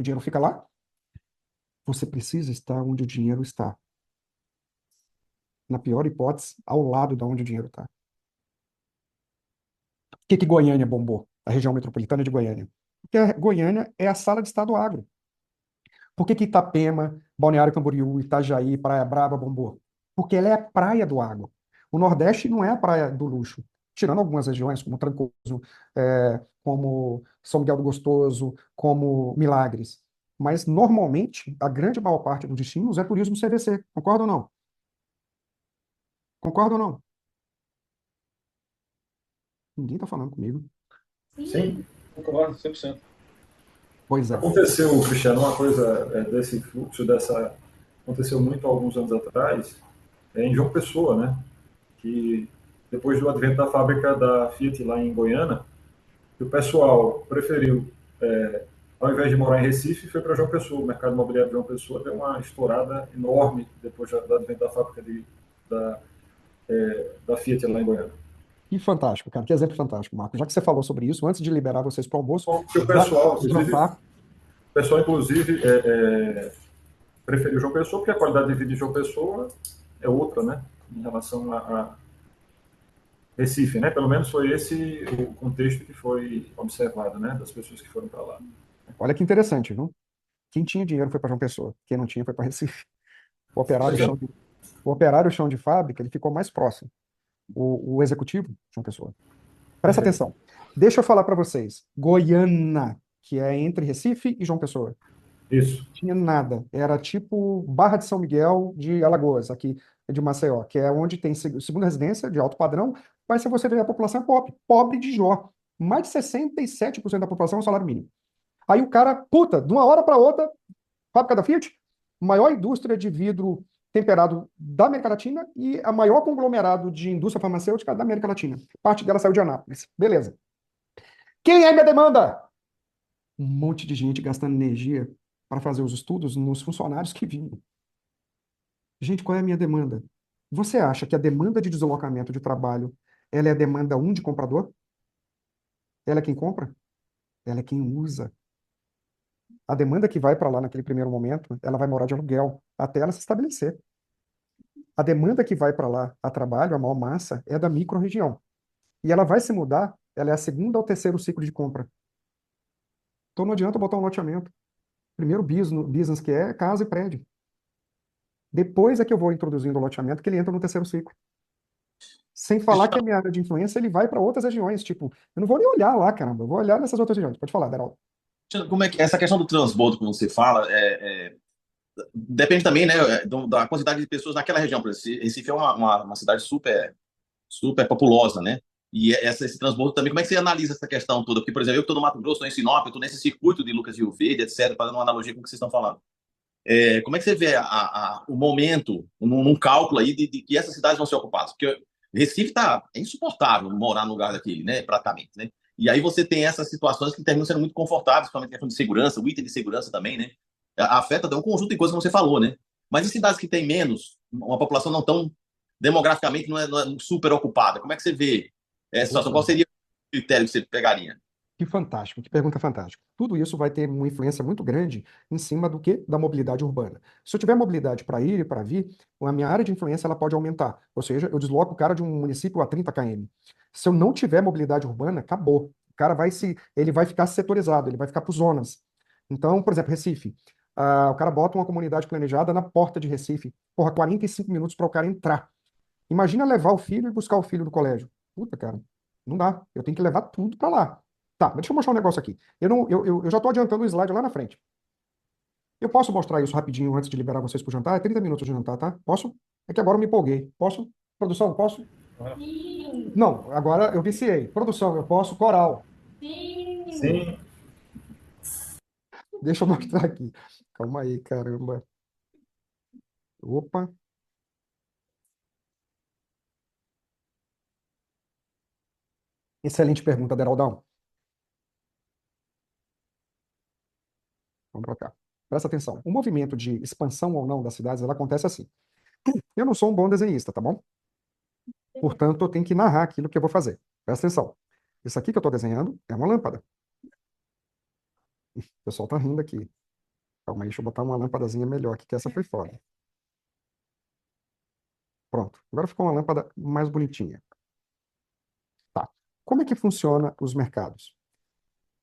O dinheiro fica lá. Você precisa estar onde o dinheiro está. Na pior hipótese, ao lado de onde o dinheiro está. Por que Goiânia bombou? A região metropolitana de Goiânia. Porque Goiânia é a sala de estado agro. Por que Itapema, Balneário Camboriú, Itajaí, Praia Brava bombou? Porque ela é a praia do agro. O Nordeste não é a praia do luxo. Tirando algumas regiões, como Trancoso, como São Miguel do Gostoso, como Milagres. Mas, normalmente, a grande maior parte dos destinos é turismo CVC. Concorda ou não? Concorda ou não? Ninguém está falando comigo. Sim, concordo, 100%. Pois é. Aconteceu, Cristiano, uma coisa desse fluxo, aconteceu muito há alguns anos atrás, em João Pessoa, né? Que depois do advento da fábrica da Fiat lá em Goiânia, o pessoal preferiu, ao invés de morar em Recife, foi para João Pessoa. O mercado imobiliário de João Pessoa deu uma estourada enorme depois do advento da fábrica da Fiat lá em Goiânia. Que fantástico, cara. Que exemplo fantástico, Marco. Já que você falou sobre isso, antes de liberar vocês para o almoço, Porque o já, pessoal, já inclusive, tá. preferiu João Pessoa, porque a qualidade de vida de João Pessoa é outra, né? Em relação a Recife, né? Pelo menos foi esse o contexto que foi observado, né? Das pessoas que foram para lá. Olha que interessante, viu? Quem tinha dinheiro foi para João Pessoa. Quem não tinha foi para Recife. O operário Pois é. chão de, o operário chão de fábrica, ele ficou mais próximo. O executivo, João Pessoa. Presta Perfeito. atenção. Deixa eu falar para vocês. Goiânia, que é entre Recife e João Pessoa. Isso. Tinha nada. Era tipo Barra de São Miguel de Alagoas, aqui de Maceió, que é onde tem segunda residência de alto padrão, mas se você ver a população é pobre, pobre de Jó. Mais de 67% da população é um salário mínimo. Aí o cara, puta, de uma hora para outra, fábrica da Fiat, maior indústria de vidro temperado da América Latina e a maior conglomerado de indústria farmacêutica da América Latina. Parte dela saiu de Anápolis. Beleza. Quem é minha demanda? Um monte de gente gastando energia para fazer os estudos nos funcionários que vinham. Gente, qual é a minha demanda? Você acha que a demanda de deslocamento de trabalho, ela é a demanda um de comprador? Ela é quem compra? Ela é quem usa. A demanda que vai para lá naquele primeiro momento, ela vai morar de aluguel até ela se estabelecer. A demanda que vai para lá a trabalho, a maior massa, é da micro-região. E ela vai se mudar, ela é a segunda ou terceiro ciclo de compra. Então não adianta botar um loteamento. Primeiro business que é casa e prédio. Depois é que eu vou introduzindo o loteamento, que ele entra no terceiro ciclo. Sem falar que a minha área de influência ele vai para outras regiões. Tipo, eu não vou nem olhar lá, caramba. Eu vou olhar nessas outras regiões. Pode falar, Deraldo. Como é que essa questão do transbordo que você fala depende também, né, da quantidade de pessoas naquela região. Por exemplo, Recife é uma cidade super populosa, né? E esse transbordo também, como é que você analisa essa questão toda? Porque, por exemplo, eu que estou no Mato Grosso, estou em Sinop, eu estou nesse circuito de Lucas de Rio Verde, etc., fazendo uma analogia com o que vocês estão falando. Como é que você vê o momento, num cálculo aí de que essas cidades vão ser ocupadas? Porque Recife é insuportável morar no lugar daquele, né, praticamente, né? E aí você tem essas situações que terminam sendo muito confortáveis, principalmente a questão de segurança, o item de segurança também, né? Afeta até um conjunto de coisas que você falou, né? Mas em cidades que têm menos, uma população não tão demograficamente não é super ocupada, como é que você vê essa situação? Opa, Qual seria o critério que você pegaria? que fantástico, que pergunta fantástica. Tudo isso vai ter uma influência muito grande em cima do que? Da mobilidade urbana. Se eu tiver mobilidade para ir e para vir, a minha área de influência ela pode aumentar. Ou seja, eu desloco o cara de um município a 30 km. Se eu não tiver mobilidade urbana, acabou. O cara ele vai ficar setorizado, ele vai ficar por zonas. Então, por exemplo, Recife. O cara bota uma comunidade planejada na porta de Recife. Porra, 45 minutos para o cara entrar. Imagina levar o filho e buscar o filho do colégio. Puta, cara, não dá. Eu tenho que levar tudo para lá. Tá, mas deixa eu mostrar um negócio aqui. Eu, não, eu já estou adiantando o slide lá na frente. Eu posso mostrar isso rapidinho antes de liberar vocês para o jantar? É 30 minutos de jantar, tá? Posso? É que agora eu me empolguei. Posso? Produção, posso? Não, agora eu viciei. Produção, eu posso? Coral. Sim, Deixa eu mostrar aqui. Calma aí, caramba. Opa. Excelente pergunta, Deraldão. Vamos para cá. Presta atenção. O movimento de expansão ou não das cidades, ela acontece assim. Eu não sou um bom desenhista, tá bom? Portanto, eu tenho que narrar aquilo que eu vou fazer. Presta atenção. Isso aqui que eu estou desenhando é uma lâmpada. O pessoal está rindo aqui. Calma aí, deixa eu botar uma lâmpadazinha melhor aqui, que essa foi fora. Pronto, agora ficou uma lâmpada mais bonitinha. Tá. Como é que funciona os mercados?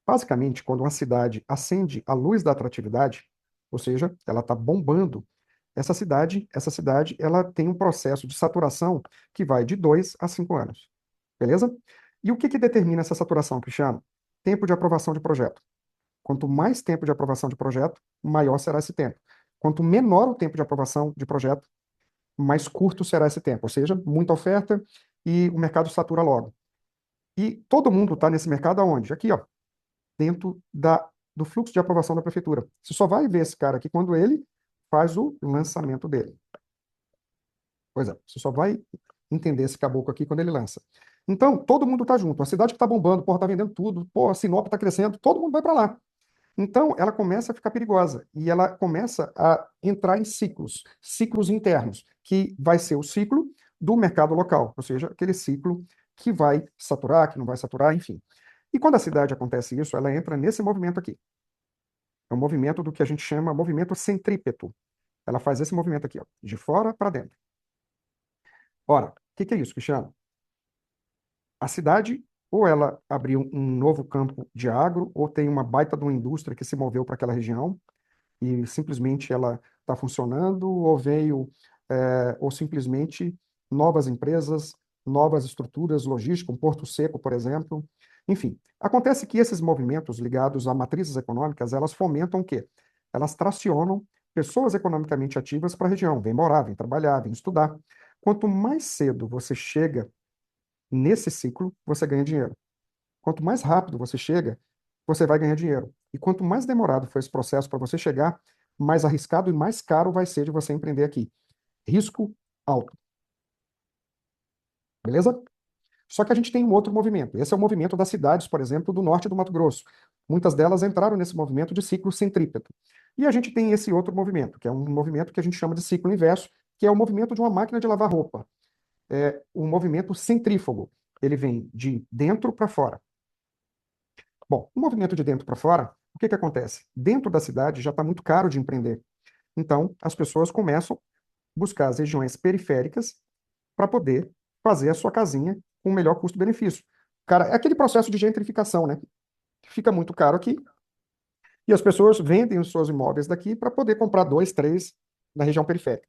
Basicamente, quando uma cidade acende a luz da atratividade, ou seja, ela está bombando, essa cidade, ela tem um processo de saturação que vai de 2 a 5 anos. Beleza? E o que que determina essa saturação, Cristiano? Tempo de aprovação de projeto. Quanto mais tempo de aprovação de projeto, maior será esse tempo. Quanto menor o tempo de aprovação de projeto, mais curto será esse tempo. Ou seja, muita oferta e o mercado satura logo. E todo mundo está nesse mercado aonde? Aqui, ó, dentro do fluxo de aprovação da prefeitura. Você só vai ver esse cara aqui quando ele faz o lançamento dele. Pois é, você só vai entender esse caboclo aqui quando ele lança. Então, todo mundo está junto. A cidade que está bombando, porra, está vendendo tudo, porra, a Sinop está crescendo, todo mundo vai para lá. Então, ela começa a ficar perigosa e ela começa a entrar em ciclos, ciclos internos, que vai ser o ciclo do mercado local, ou seja, aquele ciclo que vai saturar, que não vai saturar, enfim. E quando a cidade acontece isso, ela entra nesse movimento aqui. É um movimento do que a gente chama movimento centrípeto. Ela faz esse movimento aqui, ó, de fora para dentro. Ora, o que é isso, Cristiano? A cidade, ou ela abriu um novo campo de agro, ou tem uma baita de uma indústria que se moveu para aquela região, e simplesmente ela está funcionando, ou veio, ou simplesmente novas empresas, novas estruturas logísticas, um porto seco, por exemplo. Enfim, acontece que esses movimentos ligados a matrizes econômicas, elas fomentam o quê? Elas tracionam pessoas economicamente ativas para a região, vêm morar, vêm trabalhar, vêm estudar. Quanto mais cedo você chega nesse ciclo, você ganha dinheiro. Quanto mais rápido você chega, você vai ganhar dinheiro. E quanto mais demorado for esse processo para você chegar, mais arriscado e mais caro vai ser de você empreender aqui. Risco alto. Beleza? Só que a gente tem um outro movimento. Esse é o movimento das cidades, por exemplo, do norte do Mato Grosso. Muitas delas entraram nesse movimento de ciclo centrípeto. E a gente tem esse outro movimento, que é um movimento que a gente chama de ciclo inverso, que é o movimento de uma máquina de lavar roupa. É um movimento centrífugo. Ele vem de dentro para fora. Bom, o movimento de dentro para fora, o que que acontece? Dentro da cidade já está muito caro de empreender. Então, as pessoas começam a buscar as regiões periféricas para poder fazer a sua casinha com o melhor custo-benefício. Cara, é aquele processo de gentrificação, né? Fica muito caro aqui e as pessoas vendem os seus imóveis daqui para poder comprar dois, três na região periférica.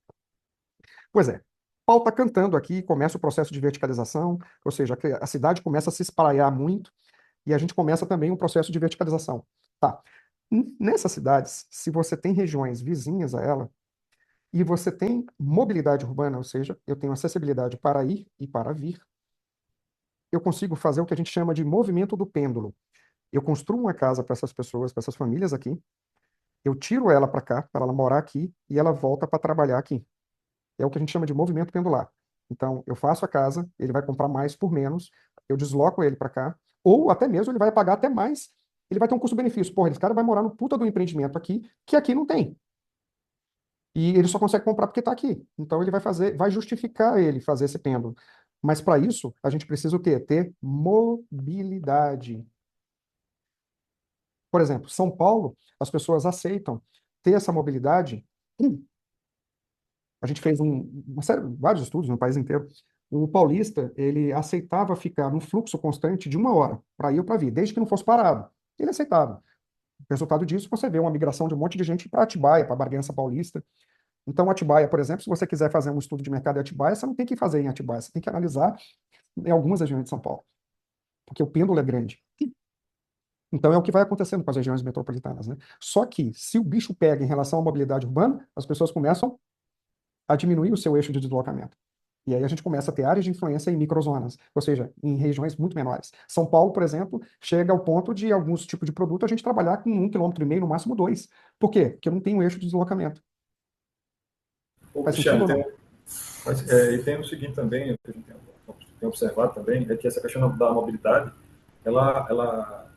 Pois é, pau está cantando aqui, começa o processo de verticalização, ou seja, a cidade começa a se espraiar muito e a gente começa também um processo de verticalização. Tá. Nessas cidades, se você tem regiões vizinhas a ela, e você tem mobilidade urbana, ou seja, eu tenho acessibilidade para ir e para vir, eu consigo fazer o que a gente chama de movimento do pêndulo. Eu construo uma casa para essas pessoas, para essas famílias aqui, eu tiro ela para cá, para ela morar aqui, e ela volta para trabalhar aqui. É o que a gente chama de movimento pendular. Então, eu faço a casa, ele vai comprar mais por menos, eu desloco ele para cá, ou até mesmo ele vai pagar até mais, ele vai ter um custo-benefício. Porra, esse cara vai morar no puta do empreendimento aqui, que aqui não tem. E ele só consegue comprar porque está aqui. Então ele vai fazer, vai justificar ele fazer esse pêndulo. Mas para isso, a gente precisa o quê? Ter mobilidade. Por exemplo, São Paulo, as pessoas aceitam ter essa mobilidade. A gente fez uma série, vários estudos no país inteiro. O paulista, ele aceitava ficar num fluxo constante de 1 hora, para ir ou para vir, desde que não fosse parado. Ele aceitava. O resultado disso, você vê uma migração de um monte de gente para Atibaia, para Bragança Paulista. Então, Atibaia, por exemplo, se você quiser fazer um estudo de mercado em Atibaia, você não tem que fazer em Atibaia, você tem que analisar em algumas regiões de São Paulo, porque o pêndulo é grande. Então, é o que vai acontecendo com as regiões metropolitanas, né? Só que, se o bicho pega em relação à mobilidade urbana, as pessoas começam a diminuir o seu eixo de deslocamento. E aí a gente começa a ter áreas de influência em microzonas, ou seja, em regiões muito menores. São Paulo, por exemplo, chega ao ponto de alguns tipos de produto a gente trabalhar com 1,5 km, no máximo 2. Por quê? Porque eu não tenho eixo de deslocamento. Faz sentido ou não? E tem o seguinte também, que a gente tem observado também, é que essa questão da mobilidade, ela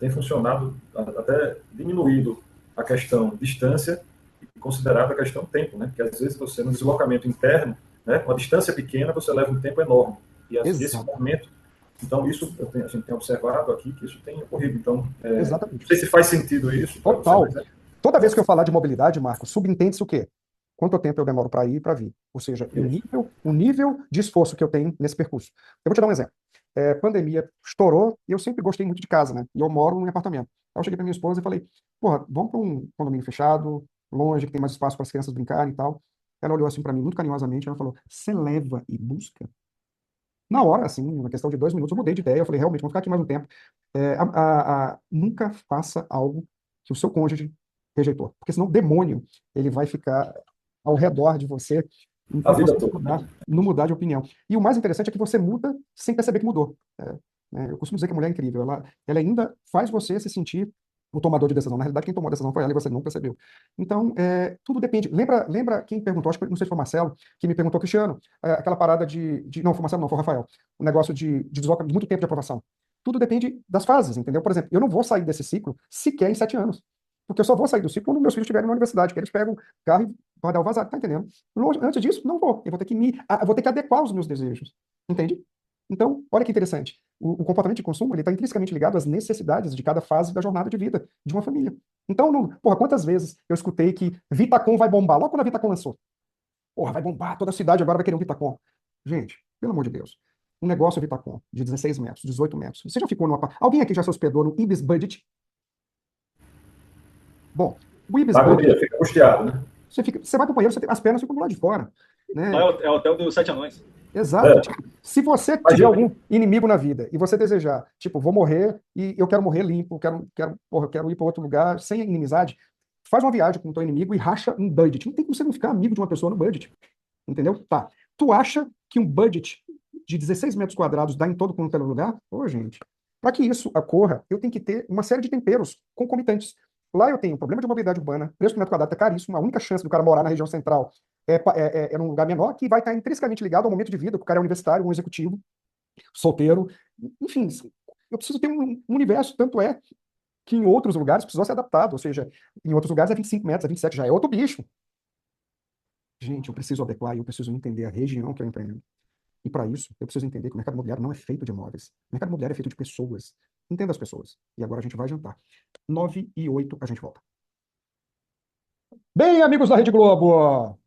tem funcionado, até diminuído a questão distância e considerado a questão tempo, né? Porque às vezes você, no deslocamento interno, né, uma distância pequena, você leva um tempo enorme. E esse momento, então isso a gente tem observado aqui que isso tem ocorrido. Então, não sei se faz sentido isso. Total. Toda vez que eu falar de mobilidade, Marco, subentende-se o quê? Quanto tempo eu demoro para ir e para vir? Ou seja, o nível de esforço que eu tenho nesse percurso. Eu vou te dar um exemplo. Pandemia estourou e eu sempre gostei muito de casa, né? E eu moro num apartamento. Aí eu cheguei para minha esposa e falei, porra, vamos para um condomínio fechado, longe, que tem mais espaço para as crianças brincarem e tal. Ela olhou assim para mim muito carinhosamente e ela falou, você leva e busca? Na hora, assim, na questão de 2 minutos, eu mudei de ideia. Eu falei, realmente, vamos ficar aqui mais um tempo. Nunca faça algo que o seu cônjuge rejeitou. Porque senão o demônio, ele vai ficar ao redor de você A enquanto você vida toda, né? não mudar de opinião. E o mais interessante é que você muda sem perceber que mudou. Eu costumo dizer que a mulher é incrível. Ela ainda faz você se sentir o tomador de decisão. Na realidade, quem tomou a decisão foi ela e você não percebeu. Então, tudo depende. Lembra quem perguntou, acho que não sei se foi o Marcelo, que me perguntou, Cristiano, aquela parada não, foi o Marcelo, não, foi o Rafael. O negócio de deslocamento, de muito tempo de aprovação. Tudo depende das fases, entendeu? Por exemplo, eu não vou sair desse ciclo sequer em 7 anos. Porque eu só vou sair do ciclo quando meus filhos estiverem na universidade, que eles pegam o carro e vão dar o vazado, tá entendendo? Antes disso, não vou. Eu vou ter que eu vou ter que adequar os meus desejos. Entende? Então, olha que interessante. O comportamento de consumo ele está intrinsecamente ligado às necessidades de cada fase da jornada de vida de uma família. Então, porra, quantas vezes eu escutei que Vitacom vai bombar? Logo quando a Vitacom lançou. Porra, vai bombar, toda a cidade agora vai querer um Vitacom. Gente, pelo amor de Deus. Um negócio Vitacom de 16 metros, 18 metros. Você já ficou numa. Alguém aqui já se hospedou no Ibis Budget? Bom, o Ibis Paga o Budget, dia, fica angustiado, né? você vai para o banheiro, as pernas ficam do lado de fora. Lá Né? é o hotel dos Sete Anões. Exato. É, Tipo, se você tiver imagina. algum inimigo na vida e você desejar, tipo, vou morrer e eu quero morrer limpo, porra, eu quero ir para outro lugar sem inimizade, faz uma viagem com o teu inimigo e racha um budget. Não tem como você não ficar amigo de uma pessoa no budget. Entendeu? Tá. Tu acha que um budget de 16 metros quadrados dá em todo quanto é lugar? Ô, gente. Para que isso ocorra, eu tenho que ter uma série de temperos concomitantes. Lá eu tenho um problema de mobilidade urbana, preço por metro quadrado é caríssimo, a única chance do cara morar na região central é num lugar menor, que vai estar intrinsecamente ligado ao momento de vida, que o cara é universitário, um executivo, solteiro, enfim, eu preciso ter um universo, tanto é que em outros lugares precisou ser adaptado, ou seja, em outros lugares é 25 metros, é 27, já é outro bicho. Gente, eu preciso adequar e eu preciso entender a região que eu empreendo. E para isso, eu preciso entender que o mercado imobiliário não é feito de imóveis. O mercado imobiliário é feito de pessoas. Entenda as pessoas. E agora a gente vai jantar. 9h08 a gente volta. Bem, amigos da Rede Globo!